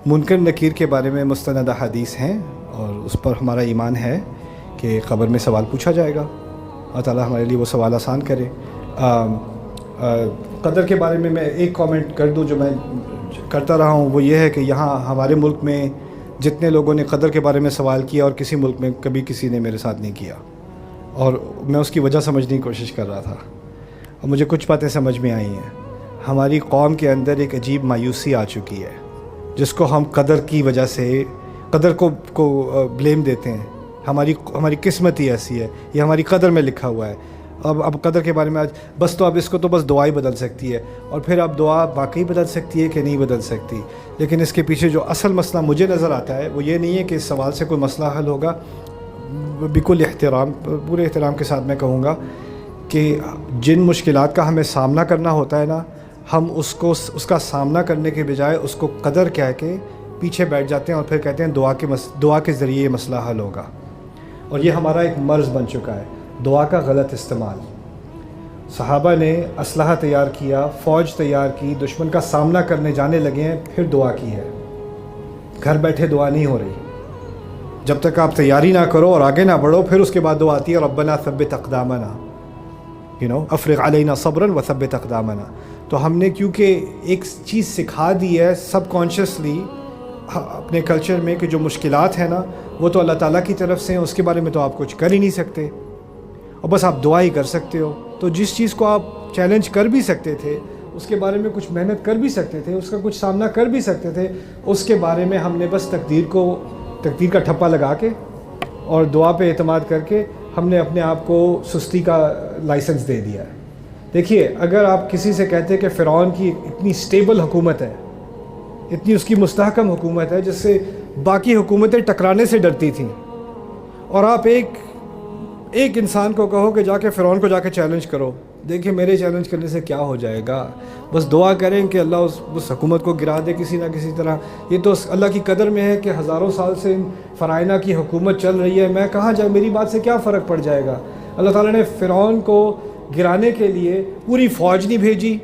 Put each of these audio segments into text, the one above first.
منکر نکیر کے بارے میں مستند حدیث ہیں اور اس پر ہمارا ایمان ہے کہ قبر میں سوال پوچھا جائے گا. اللہ تعالیٰ ہمارے لیے وہ سوال آسان کرے. قدر کے بارے میں ایک کامنٹ کر دوں جو میں کرتا رہا ہوں، وہ یہ ہے کہ یہاں ہمارے ملک میں جتنے لوگوں نے قدر کے بارے میں سوال کیا اور کسی ملک میں کبھی کسی نے میرے ساتھ نہیں کیا، اور میں اس کی وجہ سمجھنے کی کوشش کر رہا تھا اور مجھے کچھ باتیں سمجھ میں آئی ہیں. ہماری قوم کے اندر ایک عجیب مایوسی آ چکی ہے جس کو ہم قدر کی وجہ سے قدر کو بلیم دیتے ہیں. ہماری قسمت ہی ایسی ہے، یہ ہماری قدر میں لکھا ہوا ہے. اب قدر کے بارے میں آج بس اس کو بس دعا ہی بدل سکتی ہے، اور پھر اب دعا واقعی بدل سکتی ہے کہ نہیں بدل سکتی. لیکن اس کے پیچھے جو اصل مسئلہ مجھے نظر آتا ہے وہ یہ نہیں ہے کہ اس سوال سے کوئی مسئلہ حل ہوگا. بالکل احترام، پورے احترام کے ساتھ میں کہوں گا کہ جن مشکلات کا ہمیں سامنا کرنا ہوتا ہے نا، ہم اس کا سامنا کرنے کے بجائے اس کو قدر کہہ کے پیچھے بیٹھ جاتے ہیں اور پھر کہتے ہیں دعا کے ذریعے یہ مسئلہ حل ہوگا. اور یہ ہمارا ایک مرض بن چکا ہے، دعا کا غلط استعمال. صحابہ نے اسلحہ تیار کیا، فوج تیار کی، دشمن کا سامنا کرنے جانے لگے ہیں، پھر دعا کی ہے. گھر بیٹھے دعا نہیں ہو رہی. جب تک آپ تیاری نہ کرو اور آگے نہ بڑھو، پھر اس کے بعد دعا آتی ہے ربنا ثبت اقدامنا، افرغ علینا صبرا وثبت اقدامنا. تو ہم نے کیونکہ ایک چیز سکھا دی ہے سب کانشیسلی اپنے کلچر میں کہ جو مشکلات ہیں نا وہ تو اللہ تعالیٰ کی طرف سے ہیں، اس کے بارے میں تو آپ کچھ کر ہی نہیں سکتے اور بس آپ دعا ہی کر سکتے ہو. تو جس چیز کو آپ چیلنج کر بھی سکتے تھے، اس کے بارے میں کچھ محنت کر بھی سکتے تھے، اس کا کچھ سامنا کر بھی سکتے تھے، اس کے بارے میں ہم نے بس تقدیر کا ٹھپا لگا کے اور دعا پہ اعتماد کر کے ہم نے اپنے آپ کو سستی کا لائسنس دے دیا ہے. دیکھیے، اگر آپ کسی سے کہتے کہ فرعون کی اتنی سٹیبل حکومت ہے، اتنی اس کی مستحکم حکومت ہے جس سے باقی حکومتیں ٹکرانے سے ڈرتی تھیں، اور آپ ایک انسان کو کہو کہ جا کے فرعون کو جا کے چیلنج کرو، دیکھیں میرے چیلنج کرنے سے کیا ہو جائے گا. بس دعا کریں کہ اللہ اس حکومت کو گرا دے کسی نہ کسی طرح. یہ تو اللہ کی قدر میں ہے کہ ہزاروں سال سے ان فرعونہ کی حکومت چل رہی ہے. میں کہاں جاؤں، میری بات سے کیا فرق پڑ جائے گا. اللہ تعالیٰ نے فرعون کو گرانے کے لیے پوری فوج نہیں بھیجی،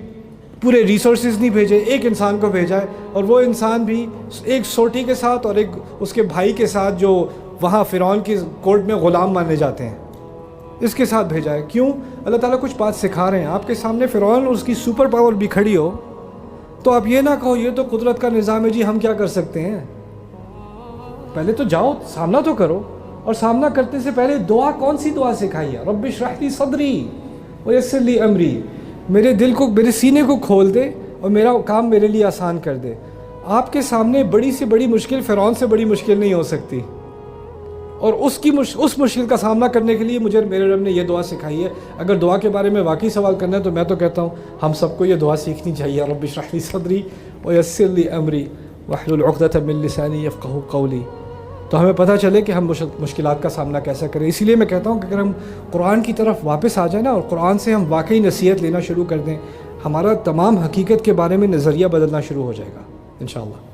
پورے ریسورسز نہیں بھیجے، ایک انسان کو بھیجا ہے، اور وہ انسان بھی ایک سوٹی کے ساتھ اور ایک اس کے بھائی کے ساتھ جو وہاں فرعون کی کورٹ میں غلام مانے جاتے ہیں، اس کے ساتھ بھیجا ہے. کیوں؟ اللہ تعالیٰ کچھ بات سکھا رہے ہیں. آپ کے سامنے فرعون اور اس کی سپر پاور بھی کھڑی ہو تو آپ یہ نہ کہو یہ تو قدرت کا نظام ہے جی، ہم کیا کر سکتے ہیں. پہلے تو جاؤ، سامنا تو کرو، اور سامنا کرتے سے پہلے دعا کون سی دعا سکھائی ہے؟ رب اشرح لی صدری ویسر لی امری، میرے دل کو، میرے سینے کو کھول دے اور میرا کام میرے لیے آسان کر دے. آپ کے سامنے بڑی سے بڑی مشکل فرعون سے بڑی مشکل نہیں ہو سکتی، اور اس مشکل کا سامنا کرنے کے لیے میرے رب نے یہ دعا سکھائی ہے. اگر دعا کے بارے میں واقعی سوال کرنا ہے تو میں تو کہتا ہوں ہم سب کو یہ دعا سیکھنی چاہیے، رب اشرح لی صدری ویسر لی امری واحلل عقدۃ من لسانی یفقہوا قولی. تو ہمیں پتہ چلے کہ ہم مشکلات کا سامنا کیسا کریں. اسی لیے میں کہتا ہوں کہ اگر ہم قرآن کی طرف واپس آ جائیں نا اور قرآن سے ہم واقعی نصیحت لینا شروع کر دیں، ہمارا تمام حقیقت کے بارے میں نظریہ بدلنا شروع ہو جائے گا انشاءاللہ.